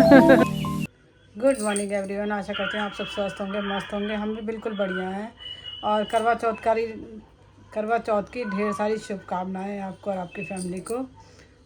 Good morning everyone. आशा करते हैं आप सब स्वस्थ होंगे, मस्त होंगे। हम भी बिल्कुल बढ़िया हैं। और करवा चौथ की ढेर सारी शुभकामनाएं आपको और आपकी फैमिली को।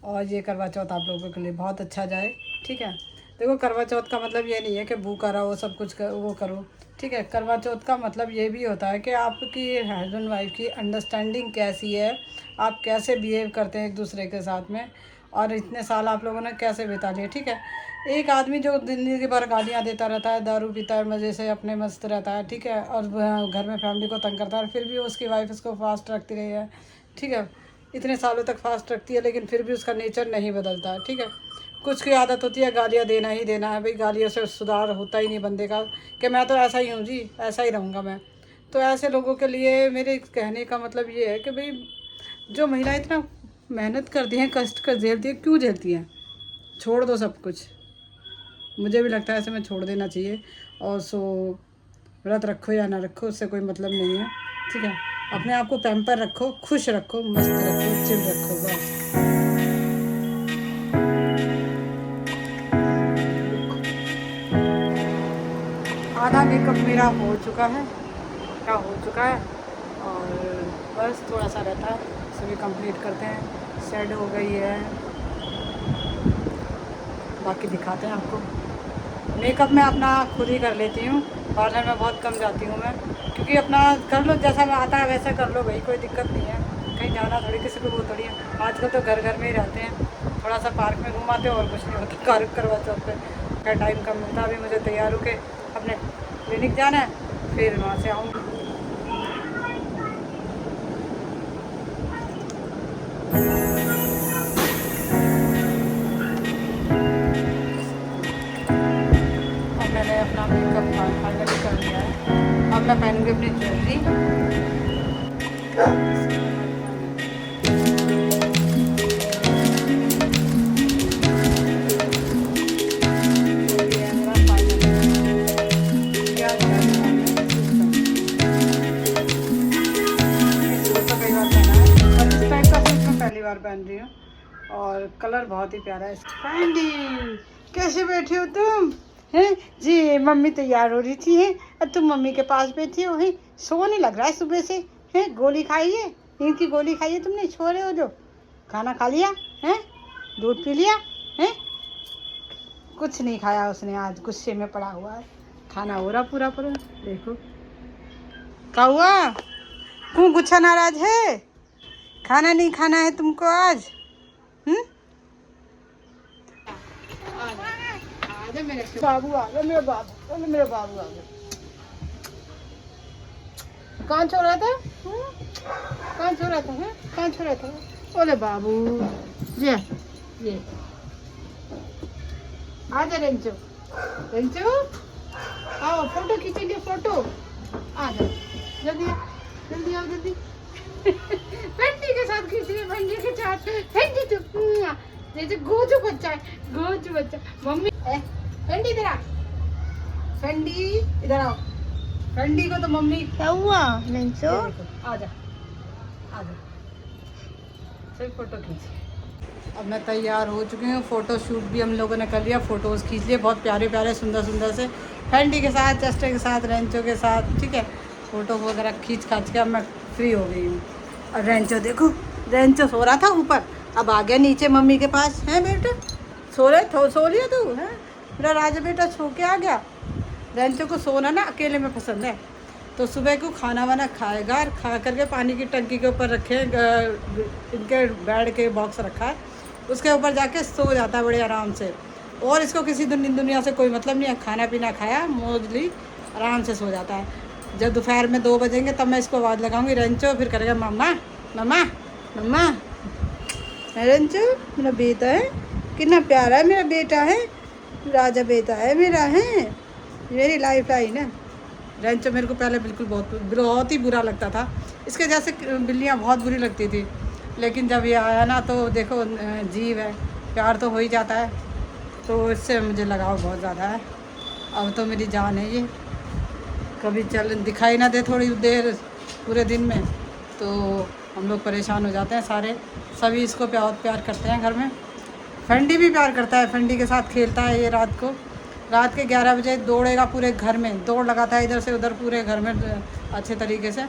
और ये करवा चौथ आप लोगों के लिए बहुत अच्छा जाए, ठीक है। देखो, करवा चौथ का मतलब ये नहीं है कि भूखा रहो, सब कुछ वो करो, ठीक है। करवा चौथ का मतलब ये भी होता है कि आपकी हस्बैंड वाइफ की अंडरस्टैंडिंग कैसी है, आप कैसे बिहेव करते हैं एक दूसरे के साथ में, और इतने साल आप लोगों ने कैसे बिता लिए, ठीक है। एक आदमी जो ज़िंदगी भर गालियाँ देता रहता है, दारू पीता है, मज़े से अपने मस्त रहता है, ठीक है, और घर में फैमिली को तंग करता है, फिर भी उसकी वाइफ उसको फास्ट रखती रही है, ठीक है। इतने सालों तक फास्ट रखती है, लेकिन फिर भी उसका नेचर नहीं बदलता है, ठीक है। कुछ की आदत होती है गालियाँ देना ही देना है, भाई गालियों से सुधार होता ही नहीं बंदे का, कि मैं तो ऐसा ही हूँ जी, ऐसा ही रहूँगा मैं। तो ऐसे लोगों के लिए मेरे कहने का मतलब ये है कि भाई, जो महिला इतना मेहनत करती हैं, कष्ट कर झेलती है, क्यों झेलती हैं? छोड़ दो सब कुछ। मुझे भी लगता है ऐसे में छोड़ देना चाहिए। और व्रत रखो या ना रखो, उससे कोई मतलब नहीं है, ठीक है। अपने आप को पैम्पर रखो, खुश रखो, मस्त रखो, चिल रखो, बस। आधा मेकअप मेरा हो चुका है, और बस थोड़ा सा रहता है, सभी कंप्लीट करते हैं। शेड हो गई है, बाकी दिखाते हैं आपको। मेकअप मैं अपना खुद ही कर लेती हूँ, पार्लर में बहुत कम जाती हूँ मैं, क्योंकि अपना कर लो, जैसा मैं आता है वैसा कर लो भाई, कोई दिक्कत नहीं है। कहीं जाना थोड़ी, किसी को वो थोड़ी है। आजकल तो घर घर में ही रहते हैं, थोड़ा सा पार्क में घुमाते हो और कुछ नहीं होता। कार करवा चौथ पे क्या टाइम कम मिलता। अभी मुझे तैयार होके अपने क्लिनिक जाना है, फिर वहाँ से आऊँगी। और मैंने अपना मेकअप फाइनली कर लिया है। अब मैं पहनूँगी अपनी ज्वेलरी। पहली बार पहन रही हूँ, और कलर बहुत ही प्यारा है। फैंडी, कैसे बैठे हो तुम? हैं जी, मम्मी तैयार हो रही थी, हैं, और तुम मम्मी के पास बैठी हो, हैं। सो नहीं लग रहा है सुबह से, हैं? गोली खाई है, नींद की गोली खाई है तुमने? सो रहे हो जो? खाना खा लिया हैं? दूध पी लिया हैं? कुछ नहीं खाया उसने, आज गुस्से में पड़ा हुआ है। खाना हो रहा पूरा पूरा, देखो। क्या हुआ? क्यों गुस्सा नाराज है? खाना नहीं खाना है तुमको आज? आजा मेरे बाबू, आजा मेरे बाबू, मेरे बाबू आजा। कहाँ छो रहा था? कहाँ छो रहा था? कहाँ छो रहा था? ओले बाबू, ये आजा रेंचो, रेंचो आओ, फोटो खींचेंगे, फोटो। आजा जल्दी, जल्दी आओ, जल्दी। फंडी के साथ खींच रही, फंडी के साथ। फंडी तो जैसे गोजू बच्चा है, गोजू बच्चा। मम्मी फंडी इधर आ, फंडी इधर आओ। फंडी को तो मम्मी क्या हुआ? नंसो आजा, आजा, सिर्फ फोटो खींच। अब मैं तैयार हो चुकी हूँ, फ़ोटो शूट भी हम लोगों ने कर लिया, फ़ोटोज़ खींच लिए बहुत प्यारे प्यारे सुंदर सुंदर से, फैंडी के साथ, चस्टे के साथ, रेंचो के साथ, ठीक है। फ़ोटो वगैरह खींच खाच के अब मैं फ्री हो गई हूँ। और रेंचो देखो, रेंचो सो रहा था ऊपर, अब आ गया नीचे मम्मी के पास। है बेटा, सो लिया तू? है मेरा राजा बेटा, सो के आ गया। रेंचो को सोना ना अकेले में पसंद है, तो सुबह को खाना वाना खाएगा, और खा करके पानी की टंकी के ऊपर रखे, इनके बेड के बॉक्स रखा है, उसके ऊपर जाके सो जाता है बड़े आराम से। और इसको किसी दुनिया से कोई मतलब नहीं है, खाना पीना खाया, मोस्टली आराम से सो जाता है। जब दोपहर में 2 बजेंगे तब मैं इसको आवाज़ लगाऊंगी, रेंचो, फिर करेगा मम्मा मम्मा मम्मा। रेंचो मेरा बेटा है, कितना प्यारा है मेरा बेटा है, राजा बेटा है मेरा, है मेरी लाइफ लाइन है। रेंचो मेरे को पहले बिल्कुल बहुत ही बुरा लगता था, इसके जैसे बिल्लियाँ बहुत बुरी लगती थी, लेकिन जब ये आया ना तो देखो, जीव है, प्यार तो हो ही जाता है, तो इससे मुझे लगाव बहुत ज़्यादा है। अब तो मेरी जान है ये, कभी दिखाई ना दे थोड़ी देर पूरे दिन में तो हम लोग परेशान हो जाते हैं सारे, सभी इसको प्यार करते हैं घर में। फंडी भी प्यार करता है, फंडी के साथ खेलता है ये। रात के 11 बजे दौड़ेगा पूरे घर में, दौड़ लगाता है इधर से उधर पूरे घर में अच्छे तरीके से।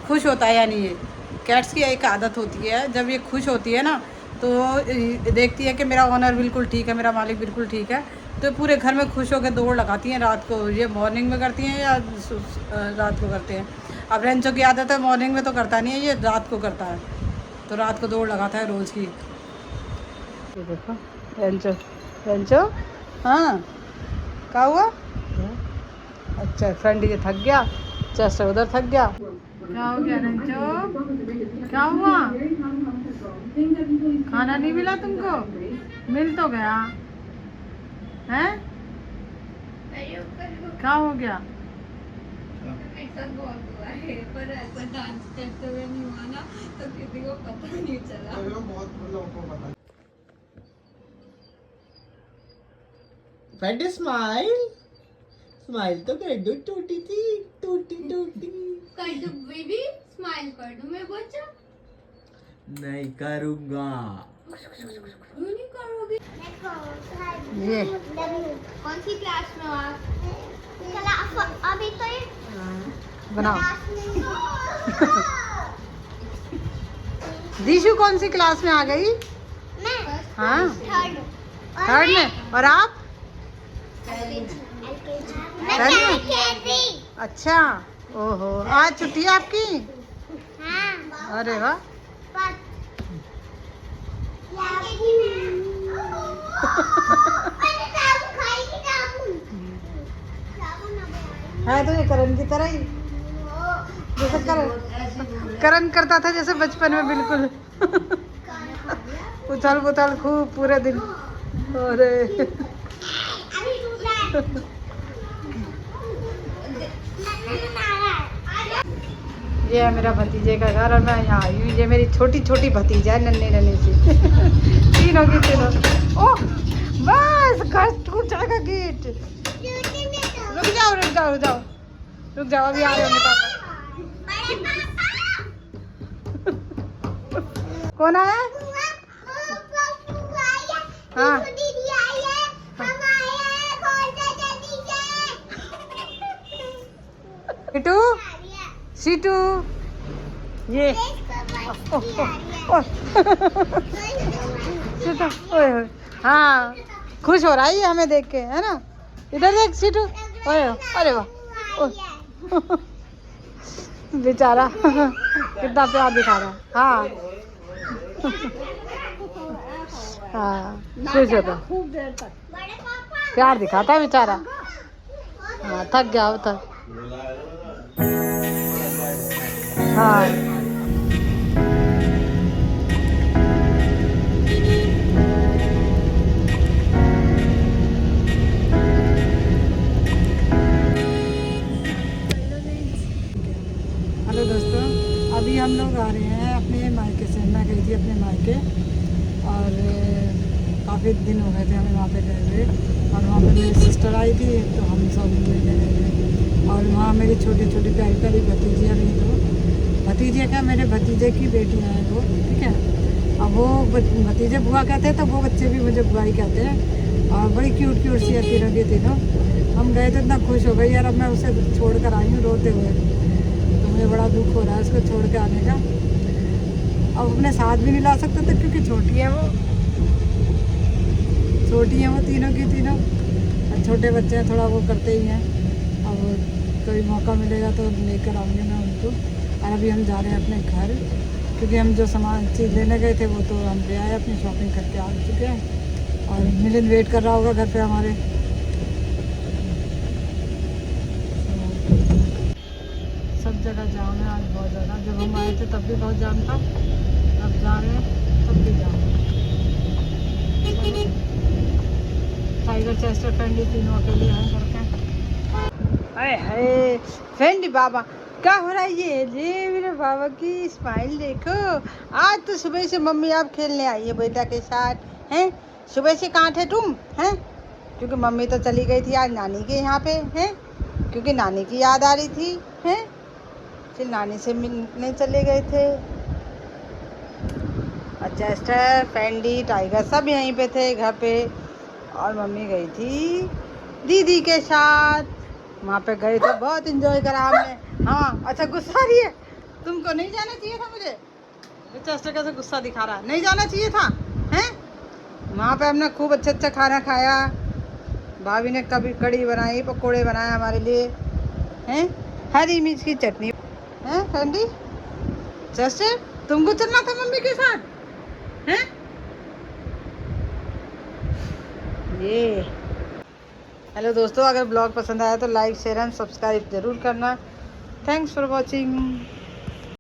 खुश होता है यानी ये कैट्स की एक आदत होती है, जब ये खुश होती है ना तो देखती है कि मेरा ओनर बिल्कुल ठीक है, मेरा मालिक बिल्कुल ठीक है, तो पूरे घर में खुश होकर दौड़ लगाती हैं रात को। ये मॉर्निंग में करती हैं या रात को करते हैं। अब रेंचो की आदत है, मॉर्निंग में तो करता नहीं है, ये रात को करता है, तो रात को दौड़ लगाता है रोज़ की। ये देखो रेंचो हाँ क्या हुआ? अच्छा फ्रेंड ये थक गया, चेस्ट उधर थक गया। क्या हो गया रेंचो, क्या हुआ? खाना नहीं मिला तुमको? मिल तो गया है, क्या हो गया? ऐसा बहुत हुआ है, पर ऐसा डांस करते हुए नहीं हुआ ना, तो किसी को पता नहीं चला। फ्रेंड स्माइल स्माइल तो कर दो, टूटी थी टूटी टूटी। कर दो बेबी, स्माइल कर दो मेरे बच्चा। नहीं करूँगा। क्यों नहीं करोगे? ये कौन सी क्लास में हो आप? अभी तो ये बनाओ। दीशु कौन सी क्लास में आ गई? मैं हाँ थर्ड में। और आप? मैं थर्ड में? कैसी? अच्छा ओहो, आज छुट्टी है आपकी? हाँ अरे वाह। है तो ये करण की तरह ही, जैसे करण करता था जैसे बचपन में बिल्कुल। उछल पुछल खूब पूरे दिन। अरे ये है मेरा भतीजे का घर और मैं यहाँ आई हूँ। ये मेरी छोटी छोटी भतीजा है, नन्ही नन्ही सी। तीनों की तीनों। ओह बस घर टूट जाएगा गेट। रुक जाओ रुक जाओ रुक जाओ रुक जाओ, अभी आ रहे होंगे पापा। कौन आया? हाँ सीटू सीटू ये सीटू ओए ओए हाँ खुश हो रहा है ये हमें देख के, है ना? इधर देख सीटू, ओए अरे वाह बेचारा कितना प्यार दिखा रहा है। हाँ हाँ खुश होता, प्यार दिखाता है बेचारा। हाँ थक गया हो तक। हाँ हेलो दोस्तों, अभी हम लोग आ रहे हैं अपने मायके से। मैं गई थी अपने मायके और काफ़ी दिन हो गए थे हमें वहाँ पे गए हुए, और वहाँ पे मेरी सिस्टर आई थी तो हम सब मिलने गए थे। और वहाँ मेरी छोटी छोटी प्यारी प्यारी भतीजियाँ भी, तो भतीजे क्या मेरे भतीजे की बेटियाँ हैं वो, ठीक है। अब वो भतीजे बुआ कहते हैं तो वो बच्चे भी मुझे बुआ ही कहते हैं, और बड़ी क्यूट क्यूट सी तीनों की तीनों। हम गए तो इतना खुश हो गई यार, अब मैं उसे छोड़ कर आई हूँ रोते हुए, तो मुझे बड़ा दुख हो रहा है उसको छोड़ के आने का। अब अपने साथ भी नहीं ला सकते थे क्योंकि छोटी है वो, छोटी हैं वो तीनों की तीनों, और छोटे बच्चे हैं थोड़ा वो करते ही हैं। अब कभी मौका मिलेगा तो लेकर आऊँगी मैं उनको। और अभी हम जा रहे हैं अपने घर, क्योंकि हम जो सामान चीज़ लेने गए थे वो तो हम ले आए, अपनी शॉपिंग करके आ चुके हैं। और मिलिंद वेट कर रहा होगा घर पे हमारे। सब जगह जाम है आज बहुत ज़्यादा, जब हम आए थे तब भी बहुत जाम था, अब जा रहे हैं तब भी जाम है। टाइगर चेस्टर फ्रेंडी तीनों अकेले हैं करके। अरे है फ्रेंडी बाबा क्या हो रहा है? ये मेरे बाबा की स्माइल देखो। आज तो सुबह से मम्मी आप खेलने आई है बेटा के साथ हैं। सुबह से कहाँ थे तुम हैं? क्योंकि मम्मी तो चली गई थी आज नानी के यहाँ पे हैं, क्योंकि नानी की याद आ रही थी हैं, फिर नानी से मिलने चले गए थे। और चेस्टर, फैंडी, टाइगर सब यहीं पे थे घर पे। और मम्मी गई थी दीदी के साथ, वहाँ पे गए थे, बहुत इंजॉय करा हमने। हाँ अच्छा, गुस्सा आ रही है, तुमको नहीं जाना चाहिए था मुझे। चेस्टर कैसे गुस्सा दिखा रहा है, नहीं जाना चाहिए था हैं। वहाँ पे हमने खूब अच्छा खाना खाया, भाभी ने कभी कड़ी बनाई, पकोड़े बनाए हमारे लिए हैं, हरी मिर्च की चटनी हैं। फैंडी, चेस्टर, तुमको चलना था मम्मी के साथ हैं। ये हेलो दोस्तों, अगर ब्लॉग पसंद आया तो लाइक शेयर एंड सब्सक्राइब ज़रूर करना। Thanks for watching.